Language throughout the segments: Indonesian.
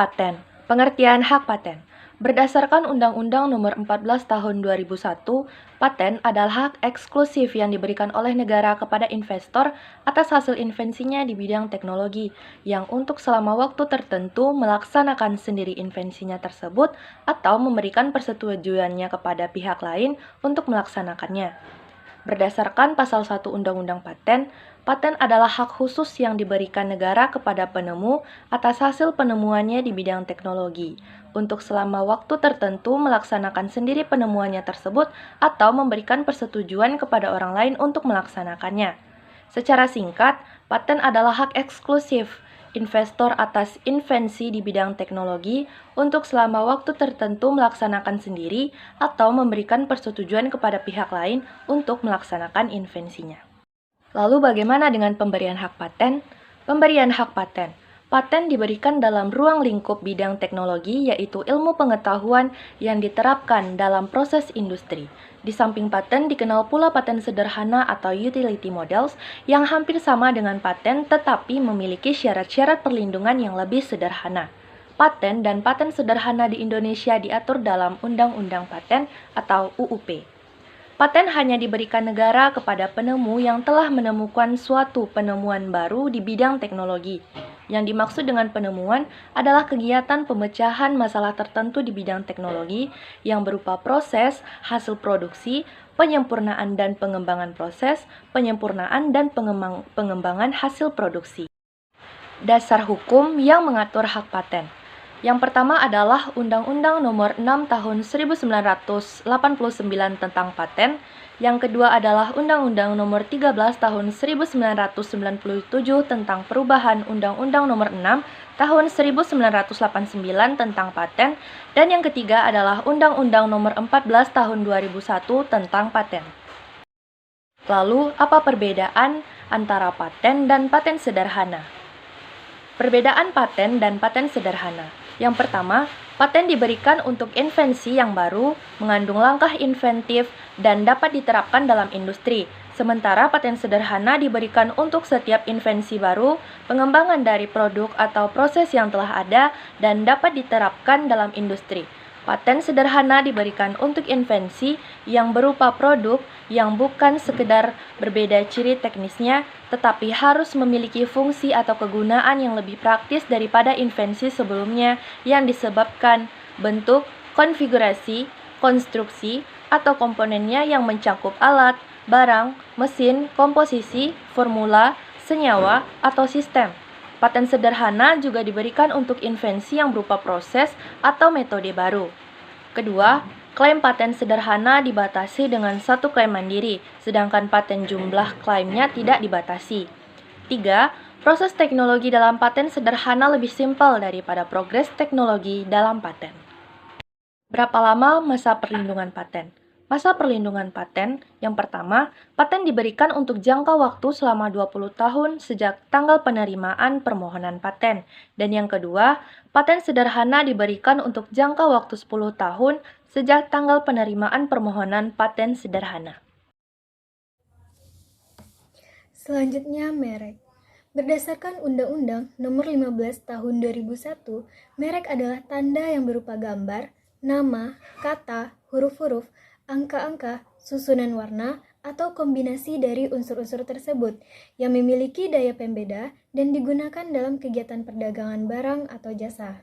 paten. Pengertian hak paten. Berdasarkan Undang-Undang Nomor 14 Tahun 2001, paten adalah hak eksklusif yang diberikan oleh negara kepada investor atas hasil invensinya di bidang teknologi, yang untuk selama waktu tertentu melaksanakan sendiri invensinya tersebut atau memberikan persetujuannya kepada pihak lain untuk melaksanakannya. Berdasarkan Pasal 1 Undang-Undang Paten, paten adalah hak khusus yang diberikan negara kepada penemu atas hasil penemuannya di bidang teknologi, untuk selama waktu tertentu melaksanakan sendiri penemuannya tersebut atau memberikan persetujuan kepada orang lain untuk melaksanakannya. Secara singkat, paten adalah hak eksklusif investor atas invensi di bidang teknologi untuk selama waktu tertentu melaksanakan sendiri atau memberikan persetujuan kepada pihak lain untuk melaksanakan invensinya. Lalu bagaimana dengan pemberian hak paten? Pemberian hak paten. Paten diberikan dalam ruang lingkup bidang teknologi, yaitu ilmu pengetahuan yang diterapkan dalam proses industri. Di samping paten dikenal pula paten sederhana atau utility models yang hampir sama dengan paten tetapi memiliki syarat-syarat perlindungan yang lebih sederhana. Paten dan paten sederhana di Indonesia diatur dalam Undang-Undang Paten atau UUP. Paten hanya diberikan negara kepada penemu yang telah menemukan suatu penemuan baru di bidang teknologi. Yang dimaksud dengan penemuan adalah kegiatan pemecahan masalah tertentu di bidang teknologi yang berupa proses, hasil produksi, penyempurnaan dan pengembangan proses, penyempurnaan dan pengembangan hasil produksi. Dasar hukum yang mengatur hak paten. Yang pertama adalah Undang-Undang Nomor 6 Tahun 1989 tentang paten. Yang kedua adalah Undang-Undang Nomor 13 Tahun 1997 tentang perubahan Undang-Undang Nomor 6 Tahun 1989 tentang paten. Dan yang ketiga adalah Undang-Undang Nomor 14 Tahun 2001 tentang paten. Lalu, apa perbedaan antara paten dan paten sederhana? Perbedaan paten dan paten sederhana. Yang pertama, paten diberikan untuk invensi yang baru, mengandung langkah inventif, dan dapat diterapkan dalam industri. Sementara paten sederhana diberikan untuk setiap invensi baru, pengembangan dari produk atau proses yang telah ada, dan dapat diterapkan dalam industri. Paten sederhana diberikan untuk invensi yang berupa produk yang bukan sekedar berbeda ciri teknisnya, tetapi harus memiliki fungsi atau kegunaan yang lebih praktis daripada invensi sebelumnya yang disebabkan bentuk, konfigurasi, konstruksi, atau komponennya yang mencakup alat, barang, mesin, komposisi, formula, senyawa, atau sistem. Paten sederhana juga diberikan untuk invensi yang berupa proses atau metode baru. Kedua, klaim paten sederhana dibatasi dengan satu klaim mandiri, sedangkan paten jumlah klaimnya tidak dibatasi. 3. Proses teknologi dalam paten sederhana lebih simpel daripada progres teknologi dalam paten. Berapa lama masa perlindungan paten? Masa perlindungan paten, yang pertama, paten diberikan untuk jangka waktu selama 20 tahun sejak tanggal penerimaan permohonan paten. Dan yang kedua, paten sederhana diberikan untuk jangka waktu 10 tahun sejak tanggal penerimaan permohonan paten sederhana. Selanjutnya, merek. Berdasarkan Undang-Undang Nomor 15 Tahun 2001, merek adalah tanda yang berupa gambar, nama, kata, huruf-huruf, angka-angka, susunan warna, atau kombinasi dari unsur-unsur tersebut yang memiliki daya pembeda dan digunakan dalam kegiatan perdagangan barang atau jasa.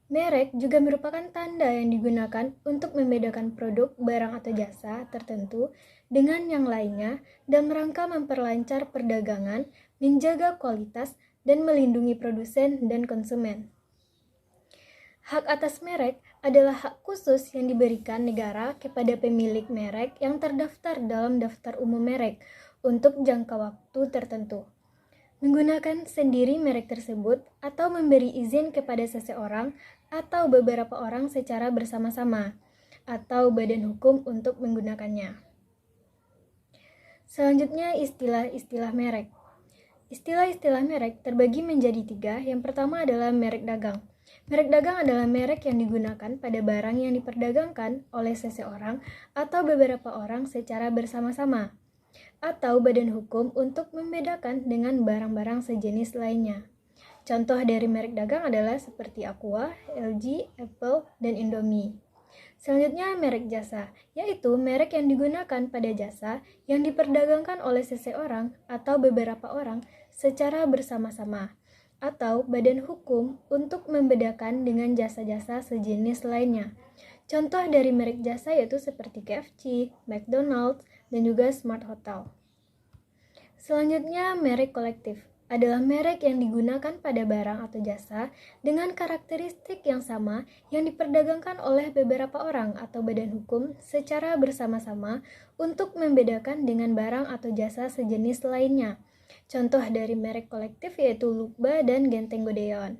Merek juga merupakan tanda yang digunakan untuk membedakan produk, barang, atau jasa tertentu dengan yang lainnya dan merangka memperlancar perdagangan, menjaga kualitas, dan melindungi produsen dan konsumen. Hak atas merek adalah hak khusus yang diberikan negara kepada pemilik merek yang terdaftar dalam daftar umum merek untuk jangka waktu tertentu. Menggunakan sendiri merek tersebut atau memberi izin kepada seseorang atau beberapa orang secara bersama-sama atau badan hukum untuk menggunakannya. Selanjutnya, istilah-istilah merek. Istilah-istilah merek terbagi menjadi 3. Yang pertama adalah merek dagang. Merek dagang adalah merek yang digunakan pada barang yang diperdagangkan oleh seseorang atau beberapa orang secara bersama-sama, atau badan hukum untuk membedakan dengan barang-barang sejenis lainnya. Contoh dari merek dagang adalah seperti Aqua, LG, Apple, dan Indomie. Selanjutnya merek jasa, yaitu merek yang digunakan pada jasa yang diperdagangkan oleh seseorang atau beberapa orang secara bersama-sama atau badan hukum untuk membedakan dengan jasa-jasa sejenis lainnya. Contoh dari merek jasa yaitu seperti KFC, McDonald's, dan juga Smart Hotel. Selanjutnya merek kolektif adalah merek yang digunakan pada barang atau jasa dengan karakteristik yang sama yang diperdagangkan oleh beberapa orang atau badan hukum secara bersama-sama untuk membedakan dengan barang atau jasa sejenis lainnya. Contoh dari merek kolektif yaitu Lukba dan Genteng Godeon.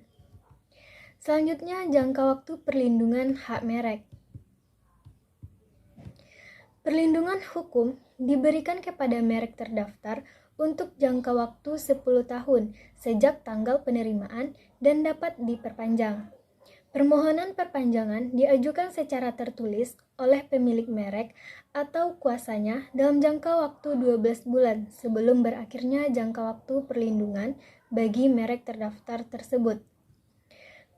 Selanjutnya jangka waktu perlindungan hak merek. Perlindungan hukum diberikan kepada merek terdaftar untuk jangka waktu 10 tahun sejak tanggal penerimaan dan dapat diperpanjang. Permohonan perpanjangan diajukan secara tertulis oleh pemilik merek atau kuasanya dalam jangka waktu 12 bulan sebelum berakhirnya jangka waktu perlindungan bagi merek terdaftar tersebut.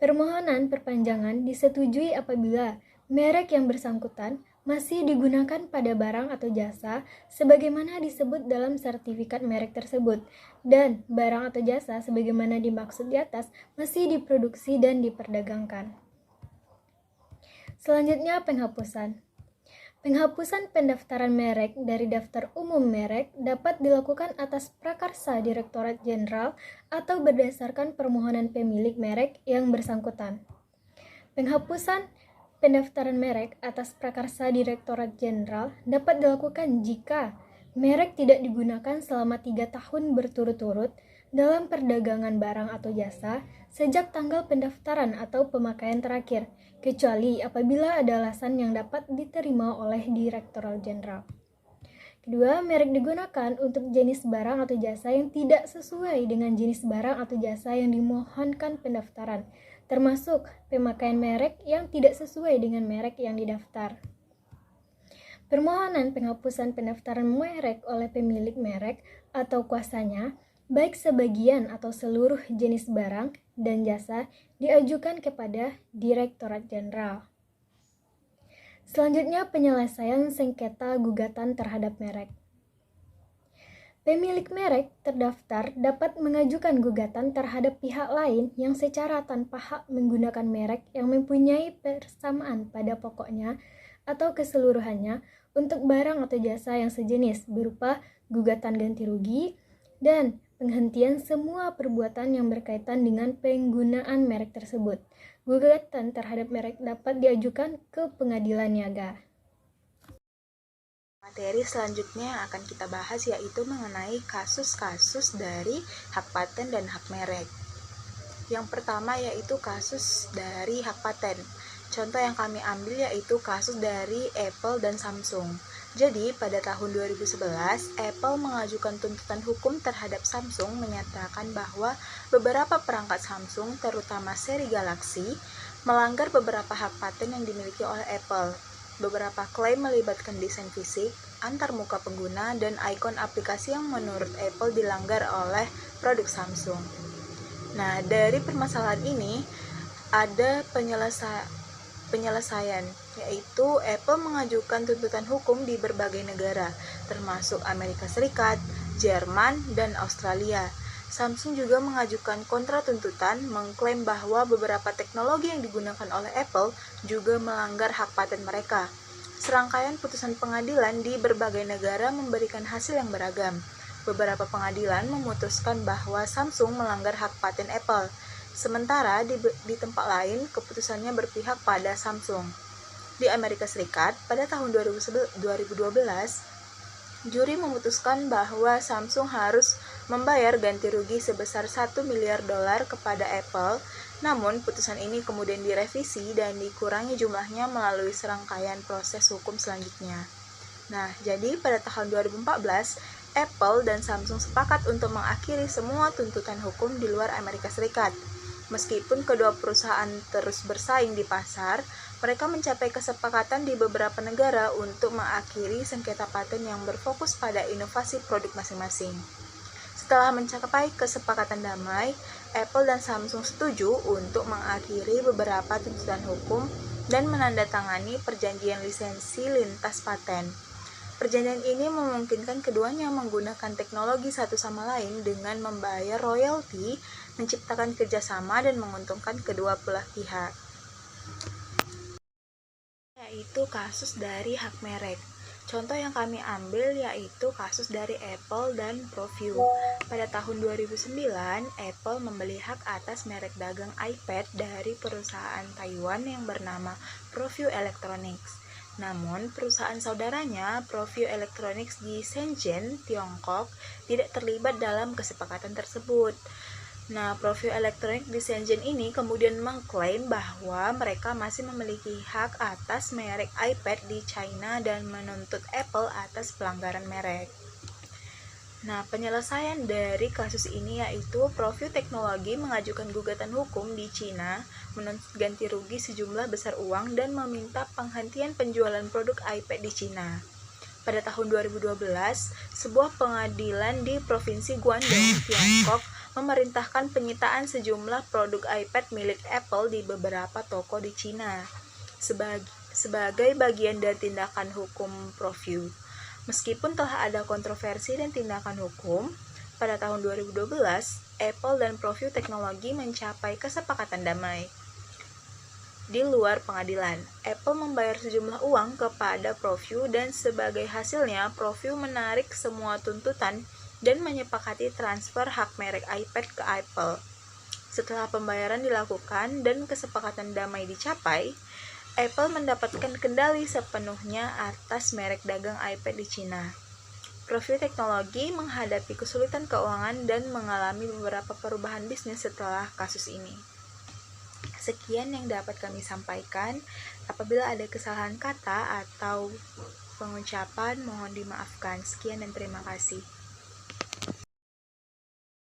Permohonan perpanjangan disetujui apabila merek yang bersangkutan masih digunakan pada barang atau jasa sebagaimana disebut dalam sertifikat merek tersebut, dan barang atau jasa sebagaimana dimaksud di atas masih diproduksi dan diperdagangkan. Selanjutnya penghapusan. Penghapusan pendaftaran merek dari daftar umum merek dapat dilakukan atas prakarsa Direktorat Jenderal atau berdasarkan permohonan pemilik merek yang bersangkutan. Penghapusan pendaftaran merek atas prakarsa Direktorat Jenderal dapat dilakukan jika merek tidak digunakan selama 3 tahun berturut-turut dalam perdagangan barang atau jasa sejak tanggal pendaftaran atau pemakaian terakhir, kecuali apabila ada alasan yang dapat diterima oleh Direktorat Jenderal. Kedua, merek digunakan untuk jenis barang atau jasa yang tidak sesuai dengan jenis barang atau jasa yang dimohonkan pendaftaran, termasuk pemakaian merek yang tidak sesuai dengan merek yang didaftar. Permohonan penghapusan pendaftaran merek oleh pemilik merek atau kuasanya, baik sebagian atau seluruh jenis barang dan jasa, diajukan kepada Direktorat Jenderal. Selanjutnya penyelesaian sengketa gugatan terhadap merek. Pemilik merek terdaftar dapat mengajukan gugatan terhadap pihak lain yang secara tanpa hak menggunakan merek yang mempunyai persamaan pada pokoknya atau keseluruhannya untuk barang atau jasa yang sejenis berupa gugatan ganti rugi dan penghentian semua perbuatan yang berkaitan dengan penggunaan merek tersebut. Gugatan terhadap merek dapat diajukan ke pengadilan niaga. Materi selanjutnya yang akan kita bahas yaitu mengenai kasus-kasus dari hak paten dan hak merek. Yang pertama yaitu kasus dari hak paten. Contoh yang kami ambil yaitu kasus dari Apple dan Samsung. Jadi pada tahun 2011, Apple mengajukan tuntutan hukum terhadap Samsung menyatakan bahwa beberapa perangkat Samsung, terutama seri Galaxy, melanggar beberapa hak paten yang dimiliki oleh Apple. Beberapa klaim melibatkan desain fisik, antar muka pengguna, dan ikon aplikasi yang menurut Apple dilanggar oleh produk Samsung. Nah, dari permasalahan ini ada penyelesaian, yaitu Apple mengajukan tuntutan hukum di berbagai negara, termasuk Amerika Serikat, Jerman, dan Australia. Samsung juga mengajukan kontra tuntutan mengklaim bahwa beberapa teknologi yang digunakan oleh Apple juga melanggar hak paten mereka. Serangkaian putusan pengadilan di berbagai negara memberikan hasil yang beragam. Beberapa pengadilan memutuskan bahwa Samsung melanggar hak paten Apple, sementara di tempat lain keputusannya berpihak pada Samsung. Di Amerika Serikat, pada tahun 2012, juri memutuskan bahwa Samsung harus membayar ganti rugi sebesar $1 miliar kepada Apple, namun putusan ini kemudian direvisi dan dikurangi jumlahnya melalui serangkaian proses hukum selanjutnya. Nah, jadi pada tahun 2014, Apple dan Samsung sepakat untuk mengakhiri semua tuntutan hukum di luar Amerika Serikat. Meskipun kedua perusahaan terus bersaing di pasar, mereka mencapai kesepakatan di beberapa negara untuk mengakhiri sengketa paten yang berfokus pada inovasi produk masing-masing. Setelah mencapai kesepakatan damai, Apple dan Samsung setuju untuk mengakhiri beberapa tuntutan hukum dan menandatangani perjanjian lisensi lintas paten. Perjanjian ini memungkinkan keduanya menggunakan teknologi satu sama lain dengan membayar royalti, menciptakan kerjasama dan menguntungkan kedua belah pihak. Yaitu kasus dari hak merek. Contoh yang kami ambil yaitu kasus dari Apple dan ProView. Pada tahun 2009, Apple membeli hak atas merek dagang iPad dari perusahaan Taiwan yang bernama ProView Electronics. Namun, perusahaan saudaranya, ProView Electronics di Shenzhen, Tiongkok, tidak terlibat dalam kesepakatan tersebut. Nah, ProView Electronics di Shenzhen ini kemudian mengklaim bahwa mereka masih memiliki hak atas merek iPad di China dan menuntut Apple atas pelanggaran merek. Nah, penyelesaian dari kasus ini yaitu ProView Teknologi mengajukan gugatan hukum di China, menuntut ganti rugi sejumlah besar uang dan meminta penghentian penjualan produk iPad di China. Pada tahun 2012, sebuah pengadilan di Provinsi Guangdong, Tiongkok, memerintahkan penyitaan sejumlah produk iPad milik Apple di beberapa toko di China sebagai bagian dari tindakan hukum ProView. Meskipun telah ada kontroversi dan tindakan hukum, pada tahun 2012, Apple dan ProView Teknologi mencapai kesepakatan damai. Di luar pengadilan, Apple membayar sejumlah uang kepada ProView dan sebagai hasilnya ProView menarik semua tuntutan dan menyepakati transfer hak merek iPad ke Apple. Setelah pembayaran dilakukan dan kesepakatan damai dicapai, Apple mendapatkan kendali sepenuhnya atas merek dagang iPad di China. ProView Teknologi menghadapi kesulitan keuangan dan mengalami beberapa perubahan bisnis setelah kasus ini. Sekian yang dapat kami sampaikan. Apabila ada kesalahan kata atau pengucapan, mohon dimaafkan. Sekian dan terima kasih.